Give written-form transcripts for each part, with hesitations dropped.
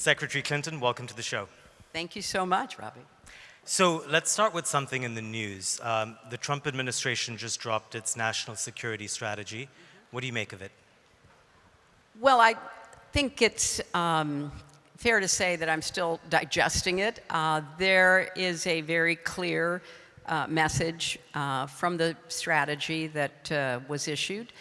Secretary Clinton, welcome to the show. Thank you so much, Ravi. So let's start with something in the news. The Trump administration just dropped its national security strategy. What do you make of it? Well, I think it's fair to say that I'm still digesting it. There is a very clear message from the strategy that was issued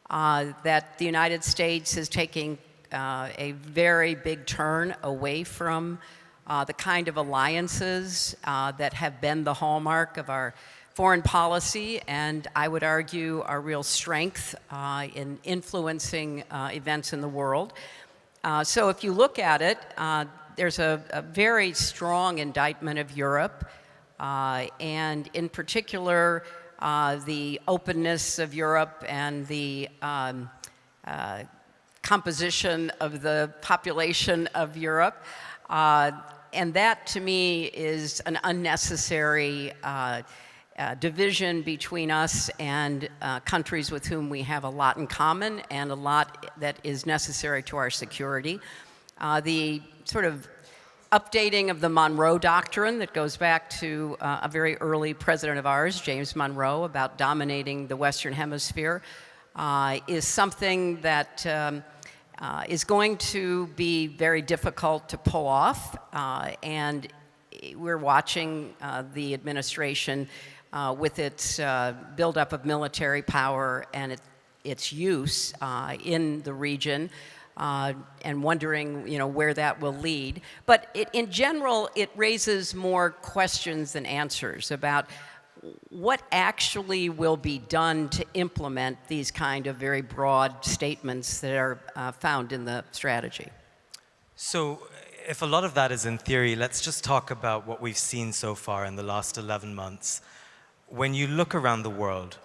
that the United States is taking a very big turn away from the kind of alliances that have been the hallmark of our foreign policy, and I would argue our real strength in influencing events in the world. So if you look at it, there's a very strong indictment of Europe, and in particular, the openness of Europe and the composition of the population of Europe. And that, to me, is an unnecessary division between us and countries with whom we have a lot in common and a lot that is necessary to our security. The sort of updating of the Monroe Doctrine that goes back to a very early president of ours, James Monroe, about dominating the Western Hemisphere, is something that is going to be very difficult to pull off, and we're watching the administration with its buildup of military power and its use in the region, and wondering, where that will lead. But in general, it raises more questions than answers about what actually will be done to implement these kind of very broad statements that are found in the strategy. So if a lot of that is in theory, let's just talk about what we've seen so far in the last 11 months. When you look around the world,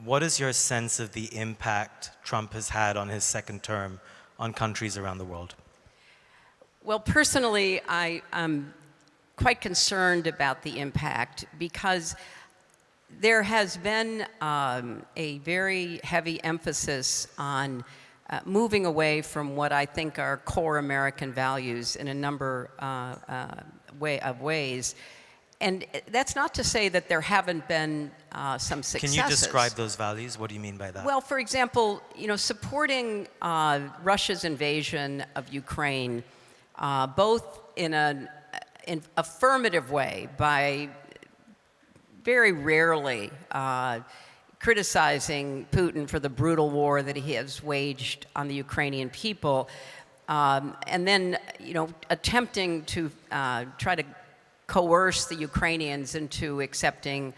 what is your sense of the impact Trump has had on his second term on countries around the world? Well, personally, I'm quite concerned about the impact because there has been a very heavy emphasis on moving away from what I think are core American values in a number of ways. And that's not to say that there haven't been some successes. Can you describe those values? What do you mean by that? Well, for example, supporting Russia's invasion of Ukraine, both in an affirmative way by very rarely criticizing Putin for the brutal war that he has waged on the Ukrainian people, and then attempting to try to coerce the Ukrainians into accepting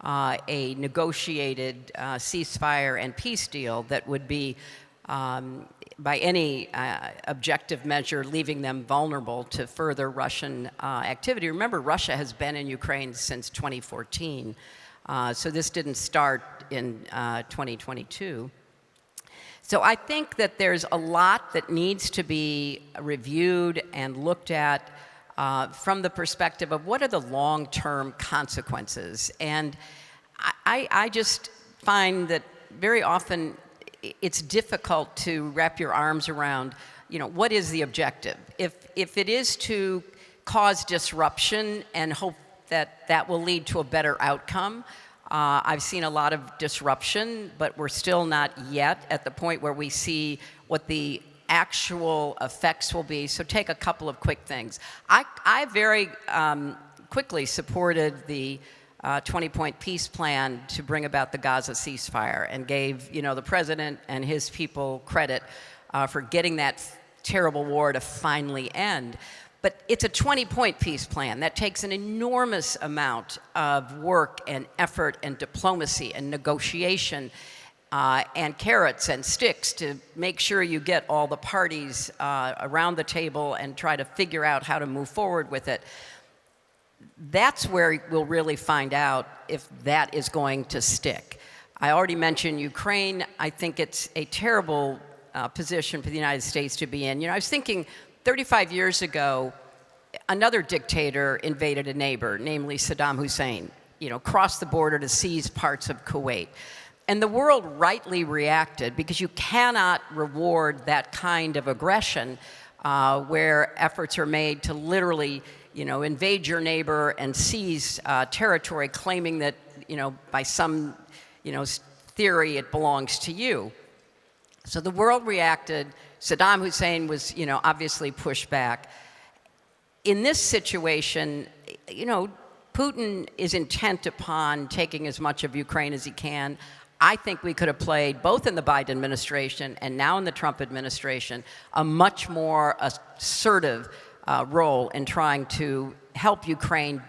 a negotiated ceasefire and peace deal that would be, by any objective measure, leaving them vulnerable to further Russian activity. Remember, Russia has been in Ukraine since 2014, so this didn't start in 2022. So I think that there's a lot that needs to be reviewed and looked at from the perspective of what are the long-term consequences. And I just find that very often it's difficult to wrap your arms around, what is the objective? If it is to cause disruption and hope that that will lead to a better outcome, I've seen a lot of disruption, but we're still not yet at the point where we see what the actual effects will be. So take a couple of quick things. I very quickly supported the 20-point peace plan to bring about the Gaza ceasefire and gave the president and his people credit for getting that terrible war to finally end. But it's a 20-point peace plan that takes an enormous amount of work and effort and diplomacy and negotiation and carrots and sticks to make sure you get all the parties around the table and try to figure out how to move forward with it. That's where we'll really find out if that is going to stick. I already mentioned Ukraine. I think it's a terrible position for the United States to be in. I was thinking 35 years ago, another dictator invaded a neighbor, namely Saddam Hussein, crossed the border to seize parts of Kuwait. And the world rightly reacted because you cannot reward that kind of aggression where efforts are made to literally, invade your neighbor and seize territory, claiming that, by some, theory it belongs to you. So the world reacted. Saddam Hussein was, obviously pushed back. In this situation, Putin is intent upon taking as much of Ukraine as he can. I think we could have played, both in the Biden administration and now in the Trump administration, a much more assertive role in trying to help Ukraine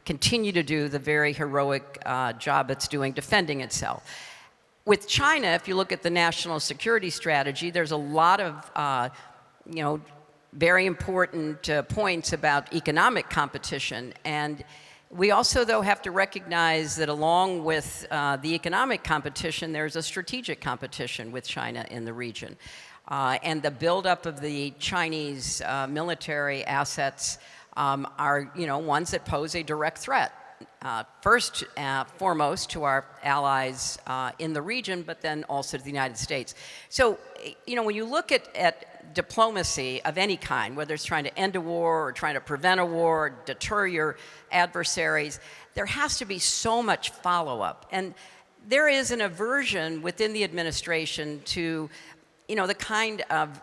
continue to do the very heroic job it's doing defending itself. With China, if you look at the national security strategy, there's a lot of, very important points about economic competition. And we also, though, have to recognize that along with the economic competition, there's a strategic competition with China in the region. And the buildup of the Chinese military assets are, ones that pose a direct threat. First, foremost to our allies in the region, but then also to the United States. So, when you look at diplomacy of any kind, whether it's trying to end a war or trying to prevent a war, or deter your adversaries, there has to be so much follow-up. And there is an aversion within the administration to, the kind of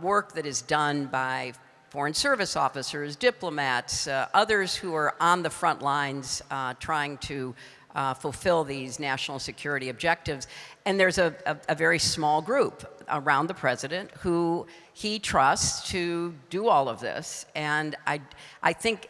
work that is done by foreign service officers, diplomats, others who are on the front lines trying to fulfill these national security objectives. And there's a very small group around the president who he trusts to do all of this. And I think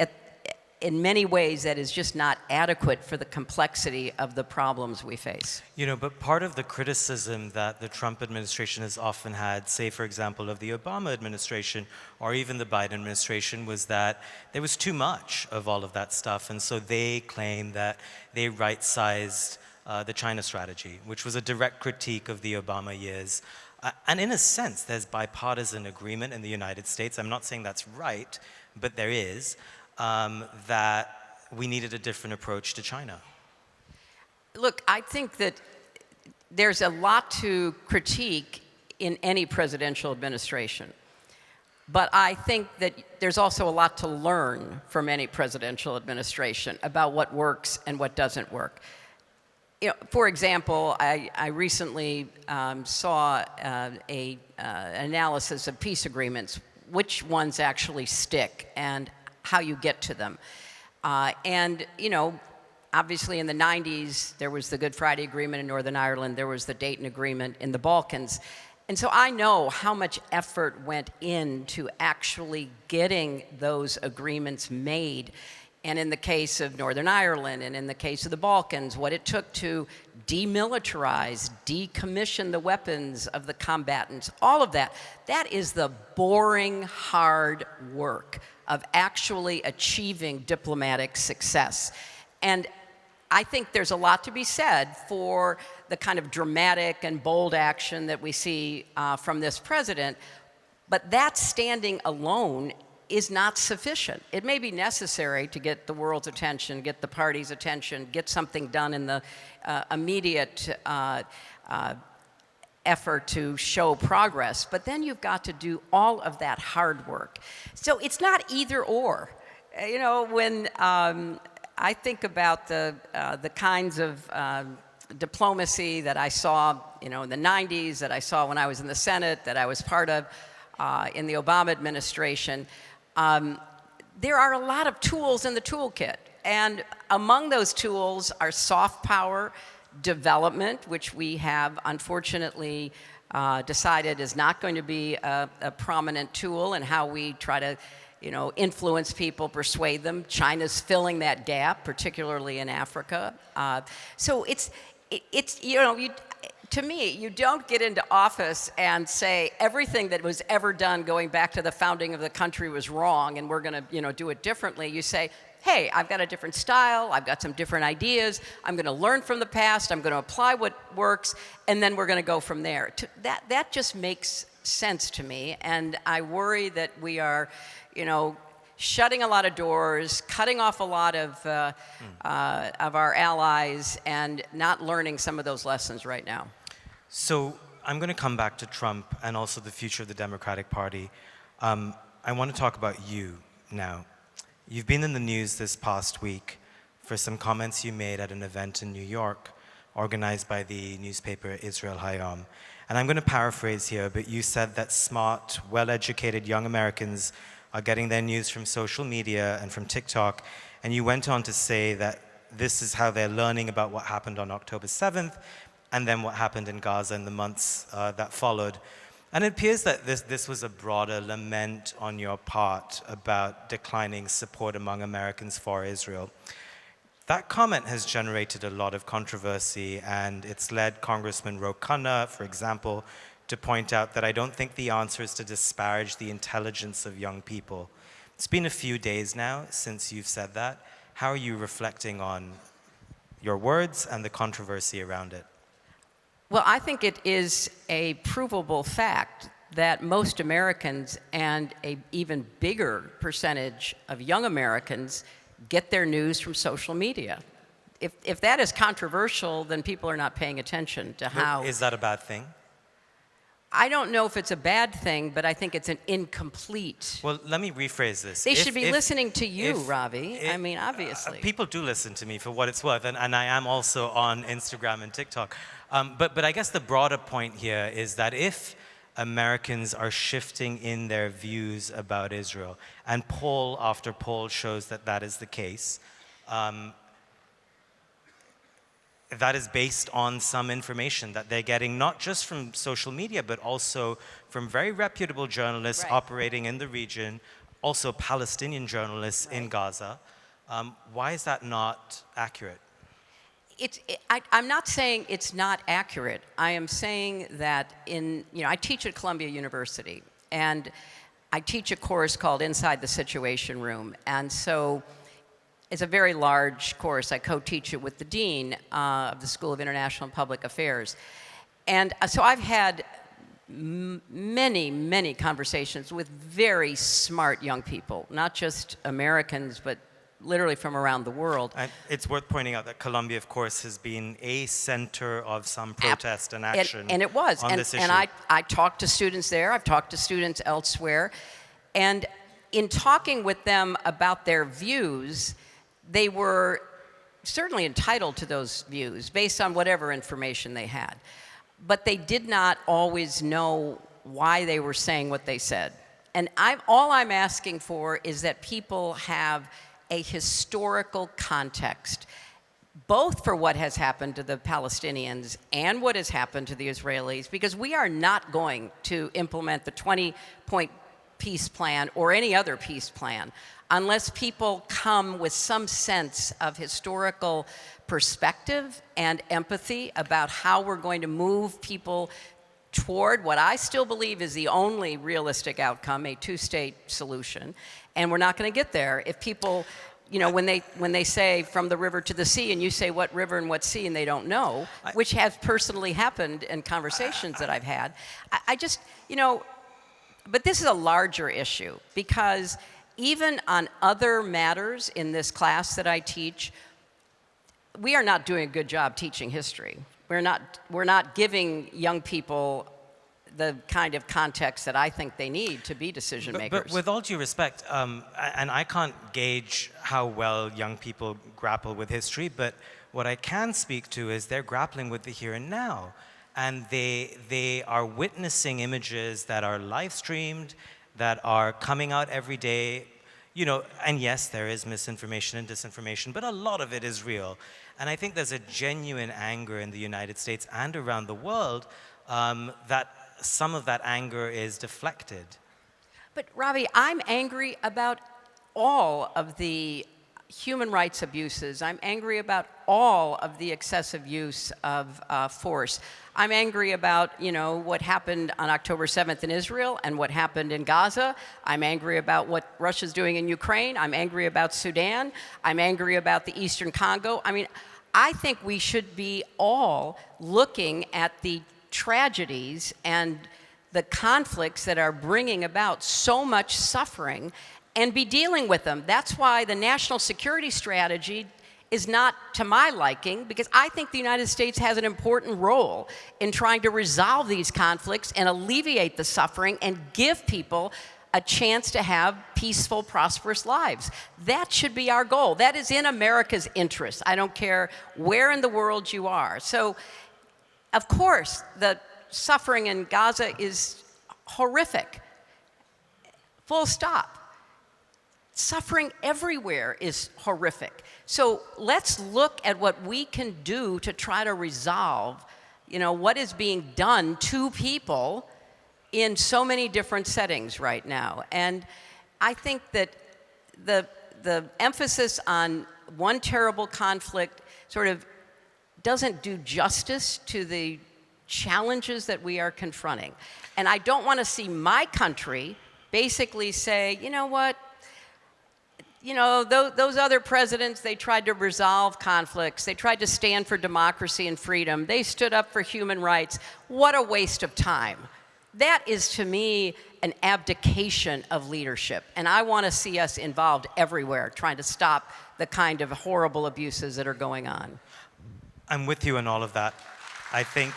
in many ways that is just not adequate for the complexity of the problems we face. But part of the criticism that the Trump administration has often had, say, for example, of the Obama administration or even the Biden administration, was that there was too much of all of that stuff. And so they claim that they right-sized the China strategy, which was a direct critique of the Obama years. And in a sense, there's bipartisan agreement in the United States. I'm not saying that's right, but there is. That we needed a different approach to China. Look, I think that there's a lot to critique in any presidential administration. But I think that there's also a lot to learn from any presidential administration about what works and what doesn't work. For example, I recently saw an analysis of peace agreements, which ones actually stick and how you get to them. Obviously in the 90s, there was the Good Friday Agreement in Northern Ireland, there was the Dayton Agreement in the Balkans. And so I know how much effort went into actually getting those agreements made. And in the case of Northern Ireland and in the case of the Balkans, what it took to demilitarize, decommission the weapons of the combatants, all of that, that is the boring, hard work of actually achieving diplomatic success. And I think there's a lot to be said for the kind of dramatic and bold action that we see from this president, but that standing alone is not sufficient. It may be necessary to get the world's attention, get the party's attention, get something done in the immediate effort to show progress, but then you've got to do all of that hard work. So it's not either or. When I think about the kinds of diplomacy that I saw, in the 90s, that I saw when I was in the Senate, that I was part of in the Obama administration, there are a lot of tools in the toolkit. And among those tools are soft power, development, which we have unfortunately decided is not going to be a prominent tool in how we try to influence people, persuade them. China's filling that gap, particularly in Africa. So to me, you don't get into office and say everything that was ever done going back to the founding of the country was wrong and we're going to do it differently. You say, hey, I've got a different style, I've got some different ideas, I'm going to learn from the past, I'm going to apply what works, and then we're going to go from there. That just makes sense to me, and I worry that we are, shutting a lot of doors, cutting off a lot of our allies, and not learning some of those lessons right now. So I'm going to come back to Trump and also the future of the Democratic Party. I want to talk about you now. You've been in the news this past week for some comments you made at an event in New York organized by the newspaper Israel Hayom. And I'm going to paraphrase here, but you said that smart, well-educated young Americans are getting their news from social media and from TikTok. And you went on to say that this is how they're learning about what happened on October 7th and then what happened in Gaza in the months that followed. And it appears that this was a broader lament on your part about declining support among Americans for Israel. That comment has generated a lot of controversy, and it's led Congressman Ro Khanna, for example, to point out that I don't think the answer is to disparage the intelligence of young people. It's been a few days now since you've said that. How are you reflecting on your words and the controversy around it? Well, I think it is a provable fact that most Americans and an even bigger percentage of young Americans get their news from social media. If that is controversial, then people are not paying attention to how... Is that a bad thing? I don't know if it's a bad thing, but I think it's an incomplete... Well, let me rephrase this. They should be listening to you, Ravi. I mean, obviously. People do listen to me for what it's worth, and I am also on Instagram and TikTok. But I guess the broader point here is that if Americans are shifting in their views about Israel, and poll after poll shows that that is the case, that is based on some information that they're getting not just from social media, but also from very reputable journalists operating in the region, also Palestinian journalists in Gaza. Why is that not accurate? I'm not saying it's not accurate. I am saying that I teach at Columbia University, and I teach a course called Inside the Situation Room. And so it's a very large course. I co-teach it with the dean of the School of International and Public Affairs. And so I've had many, many conversations with very smart young people, not just Americans, but literally from around the world. And it's worth pointing out that Columbia, of course, has been a center of some protest and action and it was. On this issue. And I talked to students there. I've talked to students elsewhere. And in talking with them about their views, they were certainly entitled to those views based on whatever information they had. But they did not always know why they were saying what they said. And all I'm asking for is that people have a historical context, both for what has happened to the Palestinians and what has happened to the Israelis, because we are not going to implement the 20-point peace plan or any other peace plan unless people come with some sense of historical perspective and empathy about how we're going to move people toward what I still believe is the only realistic outcome, a two-state solution. And we're not going to get there if people, when they say from the river to the sea, and you say what river and what sea, and they don't know, which has personally happened in conversations that I've had. I just, but this is a larger issue, because even on other matters in this class that I teach, we are not doing a good job teaching history. We're not giving young people the kind of context that I think they need to be decision makers. But with all due respect, and I can't gauge how well young people grapple with history, but what I can speak to is they're grappling with the here and now. And they are witnessing images that are live streamed, that are coming out every day. And yes, there is misinformation and disinformation, but a lot of it is real. And I think there's a genuine anger in the United States and around the world that some of that anger is deflected. But Ravi, I'm angry about all of the human rights abuses. I'm angry about all of the excessive use of force. I'm angry about, what happened on October 7th in Israel and what happened in Gaza. I'm angry about what Russia's doing in Ukraine. I'm angry about Sudan. I'm angry about the Eastern Congo. I mean, I think we should be all looking at the tragedies and the conflicts that are bringing about so much suffering and be dealing with them. That's why the national security strategy is not to my liking, because I think the United States has an important role in trying to resolve these conflicts and alleviate the suffering and give people a chance to have peaceful, prosperous lives. That should be our goal. That is in America's interest. I don't care where in the world you are. So, of course, the suffering in Gaza is horrific. Full stop. Suffering everywhere is horrific. So let's look at what we can do to try to resolve, what is being done to people in so many different settings right now. And I think that the emphasis on one terrible conflict sort of doesn't do justice to the challenges that we are confronting. And I don't want to see my country basically say, you know what, those other presidents, they tried to resolve conflicts. They tried to stand for democracy and freedom. They stood up for human rights. What a waste of time. That is, to me, an abdication of leadership. And I want to see us involved everywhere, trying to stop the kind of horrible abuses that are going on. I'm with you on all of that. I think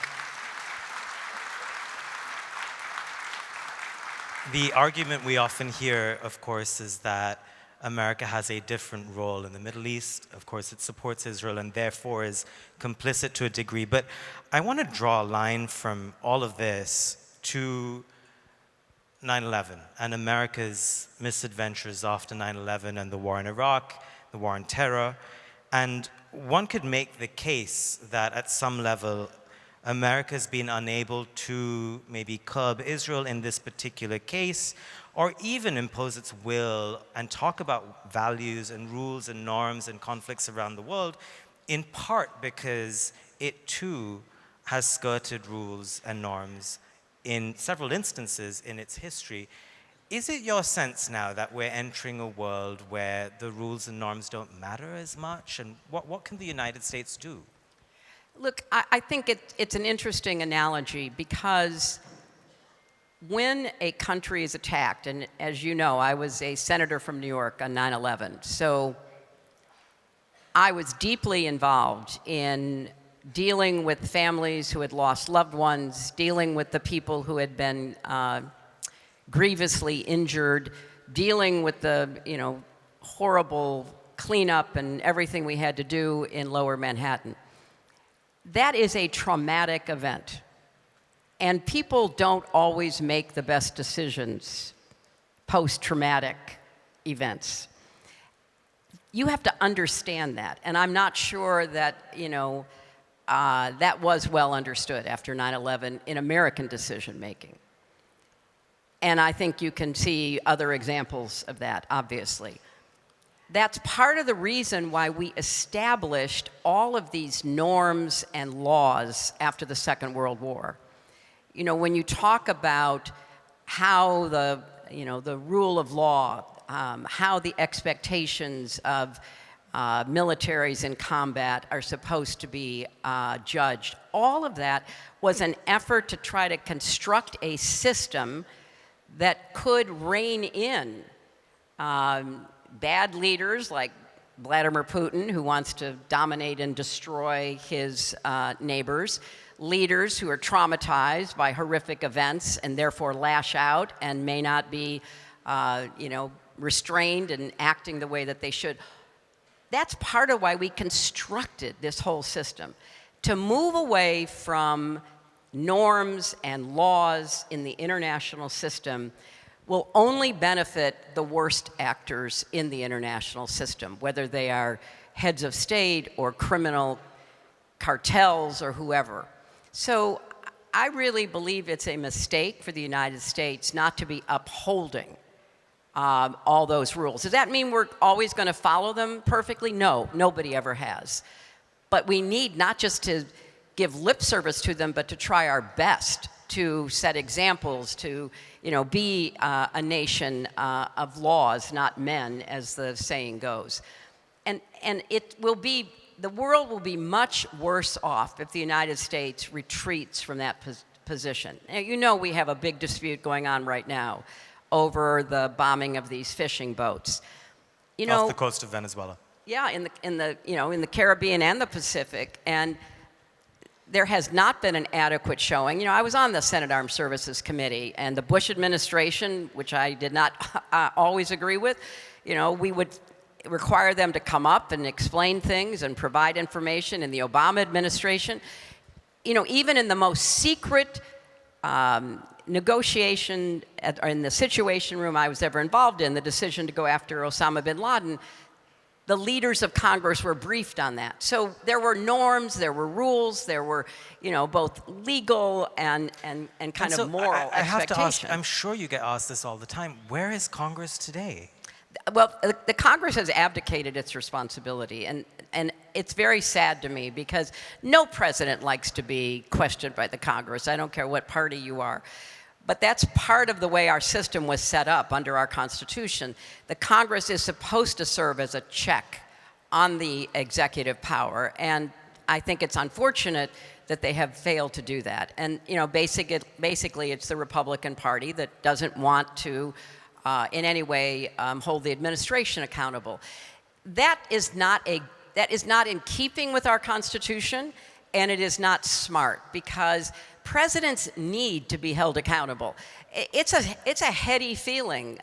the argument we often hear, of course, is that America has a different role in the Middle East. Of course, it supports Israel and therefore is complicit to a degree. But I want to draw a line from all of this to 9/11 and America's misadventures after 9/11 and the war in Iraq, the war on terror. And one could make the case that at some level, America's been unable to maybe curb Israel in this particular case, or even impose its will and talk about values and rules and norms and conflicts around the world, in part because it too has skirted rules and norms in several instances in its history. Is it your sense now that we're entering a world where the rules and norms don't matter as much? And what can the United States do? Look, I think it's an interesting analogy because when a country is attacked, and as you know, I was a senator from New York on 9/11, so I was deeply involved in dealing with families who had lost loved ones, dealing with the people who had been grievously injured, dealing with the horrible cleanup and everything we had to do in Lower Manhattan. That is a traumatic event. And people don't always make the best decisions post-traumatic events. You have to understand that. And I'm not sure that, that was well understood after 9/11 in American decision-making. And I think you can see other examples of that, obviously. That's part of the reason why we established all of these norms and laws after the Second World War. When you talk about how the rule of law, how the expectations of militaries in combat are supposed to be judged, all of that was an effort to try to construct a system that could rein in bad leaders like Vladimir Putin, who wants to dominate and destroy his neighbors, leaders who are traumatized by horrific events and therefore lash out and may not be, restrained and acting the way that they should. That's part of why we constructed this whole system, to move away from norms and laws in the international system will only benefit the worst actors in the international system, whether they are heads of state or criminal cartels or whoever. So I really believe it's a mistake for the United States not to be upholding all those rules. Does that mean we're always going to follow them perfectly? No, nobody ever has. But we need not just to give lip service to them, but to try our best to set examples, to be a nation of laws, not men, as the saying goes. And the world will be much worse off if the United States retreats from that position. Now, we have a big dispute going on right now over the bombing of these fishing boats. Off the coast of Venezuela. Yeah, in the Caribbean and the Pacific, and there has not been an adequate showing. You know, I was on the Senate Armed Services Committee, and the Bush administration, which I did not always agree with, you know, we would require them to come up and explain things and provide information. In the Obama administration, you know, even in the most secret negotiation or in the Situation Room I was ever involved in, the decision to go after Osama bin Laden, the leaders of Congress were briefed on that. So there were norms, there were rules, there were, you know, both legal and kind of moral expectations. I have to ask, I'm sure you get asked this all the time, where is Congress today? Well, the Congress has abdicated its responsibility, and it's very sad to me because no president likes to be questioned by the Congress. I don't care what party you are. But that's part of the way our system was set up under our Constitution. The Congress is supposed to serve as a check on the executive power, and I think it's unfortunate that they have failed to do that. And you know, basically, it's the Republican Party that doesn't want to, in any way, hold the administration accountable. That is not in keeping with our Constitution, and it is not smart because presidents need to be held accountable. It's a heady feeling,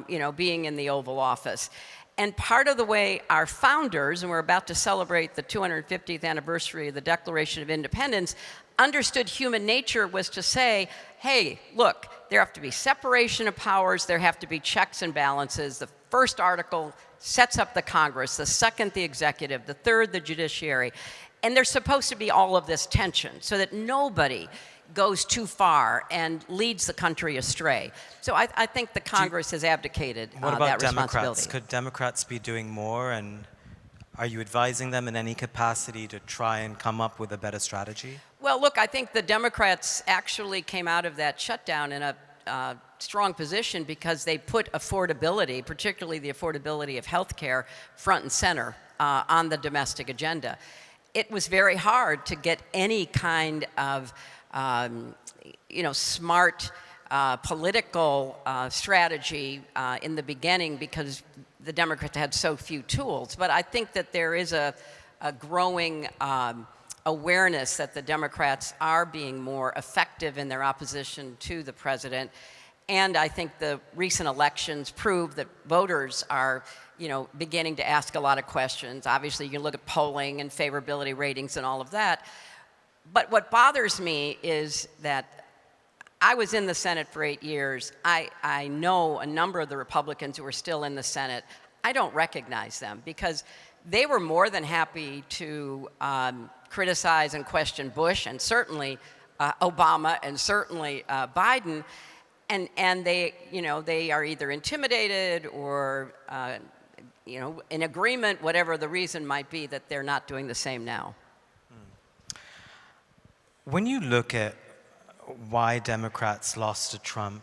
you know, being in the Oval Office. And part of the way our founders, and we're about to celebrate the 250th anniversary of the Declaration of Independence, understood human nature was to say, hey, look, there have to be separation of powers, there have to be checks and balances. The first article sets up the Congress, the second the executive, the third the judiciary. And there's supposed to be all of this tension so that nobody goes too far and leads the country astray. So I think the Congress has abdicated what about that responsibility. Democrats? Could Democrats be doing more, and are you advising them in any capacity to try and come up with a better strategy? Well, look, I think the Democrats actually came out of that shutdown in a strong position because they put affordability, particularly the affordability of health care, front and center on the domestic agenda. It was very hard to get any kind of, you know, smart political strategy in the beginning because the Democrats had so few tools. But I think that there is a growing awareness that the Democrats are being more effective in their opposition to the president. And I think the recent elections prove that voters are, you know, beginning to ask a lot of questions. Obviously, you can look at polling and favorability ratings and all of that. But what bothers me is that I was in the Senate for 8 years. I know a number of the Republicans who are still in the Senate. I don't recognize them because they were more than happy to criticize and question Bush and certainly Obama and certainly Biden. And they, you know, they are either intimidated or, you know, in agreement, whatever the reason might be, that they're not doing the same now. When you look at why Democrats lost to Trump,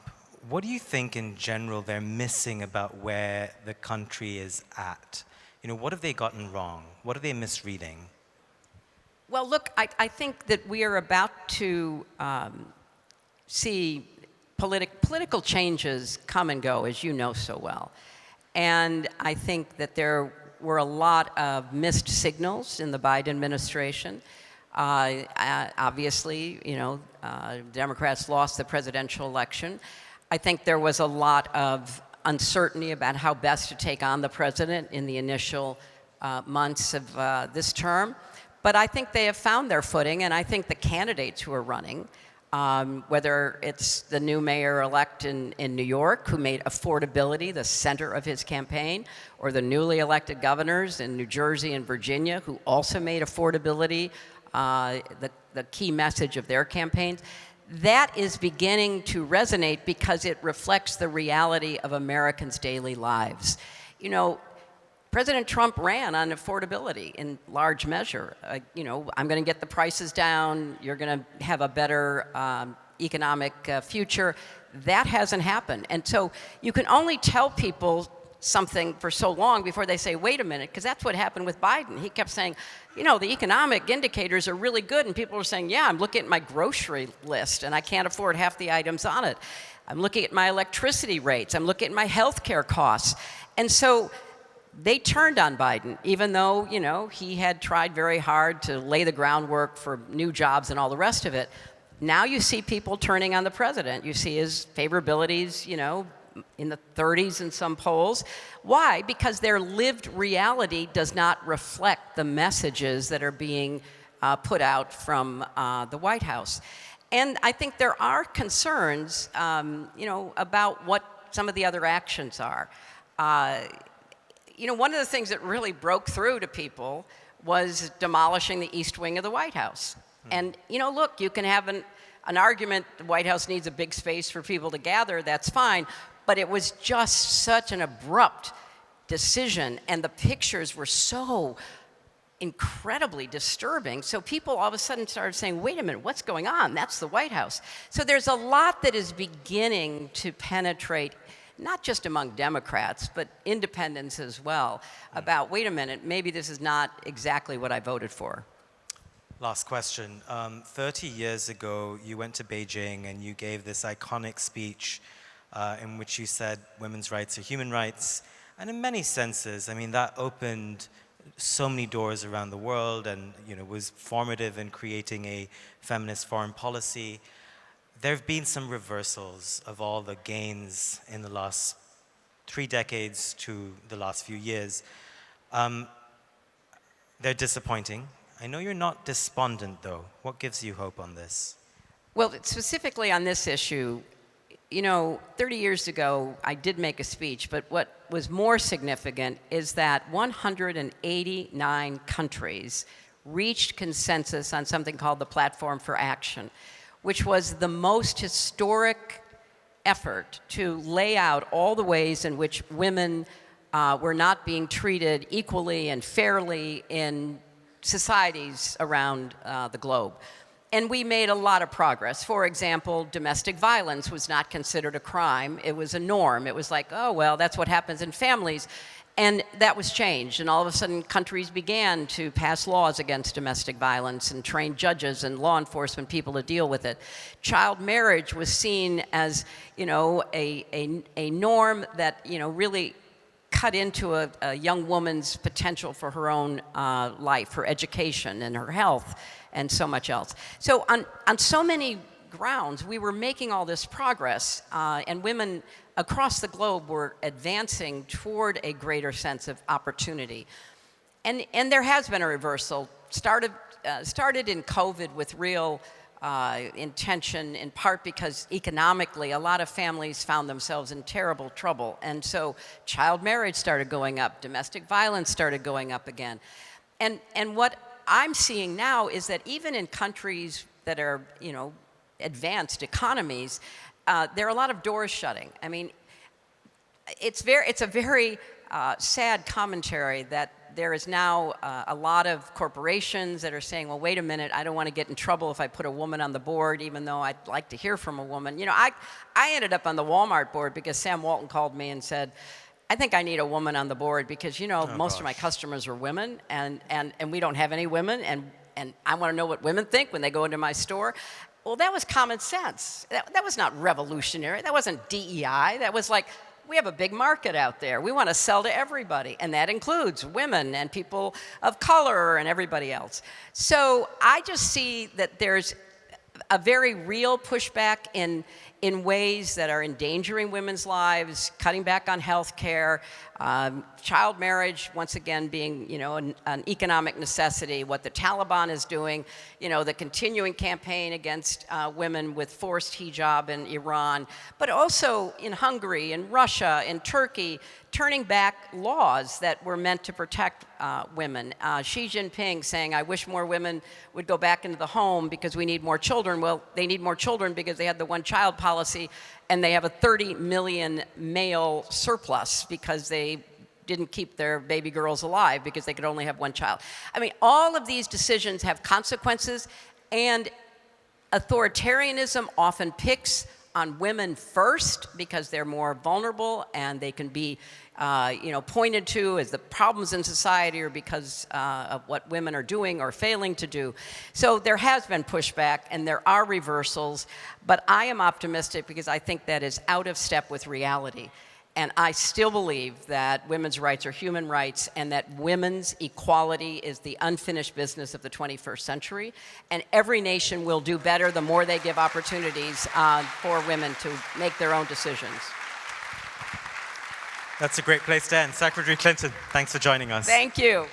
what do you think in general they're missing about where the country is at? You know, what have they gotten wrong? What are they misreading? Well, look, I think that we are about to see political changes come and go, as you know so well. And I think that there were a lot of missed signals in the Biden administration. Obviously, you know, Democrats lost the presidential election. I think there was a lot of uncertainty about how best to take on the president in the initial months of this term. But I think they have found their footing, and I think the candidates who are running, whether it's the new mayor-elect in New York, who made affordability the center of his campaign, or the newly elected governors in New Jersey and Virginia, who also made affordability the key message of their campaigns, that is beginning to resonate because it reflects the reality of Americans' daily lives. You know, President Trump ran on affordability in large measure. You know, I'm going to get the prices down. You're going to have a better economic future. That hasn't happened. And so you can only tell people something for so long before they say, wait a minute, because that's what happened with Biden. He kept saying, you know, the economic indicators are really good. And people were saying, yeah, I'm looking at my grocery list and I can't afford half the items on it. I'm looking at my electricity rates. I'm looking at my health care costs. And so they turned on Biden, even though, you know, he had tried very hard to lay the groundwork for new jobs and all the rest of it. Now you see people turning on the president. You see his favorabilities, you know, in the 30s in some polls. Why? Because their lived reality does not reflect the messages that are being put out from the White House. And I think there are concerns, you know, about what some of the other actions are. You know, one of the things that really broke through to people was demolishing the East Wing of the White House. And, you know, look, you can have an argument, the White House needs a big space for people to gather, that's fine, but it was just such an abrupt decision, and the pictures were so incredibly disturbing. So people all of a sudden started saying, wait a minute, what's going on? That's the White House. So there's a lot that is beginning to penetrate, not just among Democrats, but independents as well, about, wait a minute, maybe this is not exactly what I voted for. Last question. 30 years ago, you went to Beijing and you gave this iconic speech in which you said women's rights are human rights. And in many senses, I mean, that opened so many doors around the world and, you know, was formative in creating a feminist foreign policy. There have been some reversals of all the gains in the last 3 decades to the last few years. They're disappointing. I know you're not despondent, though. What gives you hope on this? Well, specifically on this issue, you know, 30 years ago, I did make a speech, but what was more significant is that 189 countries reached consensus on something called the Platform for Action, which was the most historic effort to lay out all the ways in which women were not being treated equally and fairly in societies around the globe. And we made a lot of progress. For example, domestic violence was not considered a crime. It was a norm. It was like, oh, well, that's what happens in families. And that was changed. And all of a sudden, countries began to pass laws against domestic violence and train judges and law enforcement people to deal with it. Child marriage was seen as, you know, a norm that, you know, really cut into a young woman's potential for her own life, her education and her health, and so much else. So on so many grounds, we were making all this progress, and women across the globe were advancing toward a greater sense of opportunity. And there has been a reversal. Started in COVID with real intention, in part because economically a lot of families found themselves in terrible trouble. And so child marriage started going up, domestic violence started going up again. And what I'm seeing now is that even in countries that are, you know, advanced economies, there are a lot of doors shutting. I mean, it's a very sad commentary that there is now a lot of corporations that are saying, well, wait a minute, I don't want to get in trouble if I put a woman on the board, even though I'd like to hear from a woman. You know, I ended up on the Walmart board because Sam Walton called me and said, I think I need a woman on the board because, you know, most of my customers are women, and we don't have any women, and I want to know what women think when they go into my store. Well, that was common sense. That was not revolutionary. That wasn't DEI. That was like, we have a big market out there. We want to sell to everybody, and that includes women and people of color and everybody else. So I just see that there's a very real pushback in ways that are endangering women's lives, cutting back on health care, child marriage, once again, being, you know, an economic necessity, what the Taliban is doing, you know, the continuing campaign against women with forced hijab in Iran, but also in Hungary, in Russia, in Turkey, turning back laws that were meant to protect women. Xi Jinping saying, I wish more women would go back into the home because we need more children. Well, they need more children because they had the one-child policy, and they have a 30 million male surplus because they didn't keep their baby girls alive because they could only have one child. I mean, all of these decisions have consequences, and authoritarianism often picks on women first because they're more vulnerable and they can be you know, pointed to as the problems in society or because of what women are doing or failing to do. So there has been pushback and there are reversals, but I am optimistic because I think that is out of step with reality. And I still believe that women's rights are human rights and that women's equality is the unfinished business of the 21st century. And every nation will do better the more they give opportunities for women to make their own decisions. That's a great place to end. Secretary Clinton, thanks for joining us. Thank you.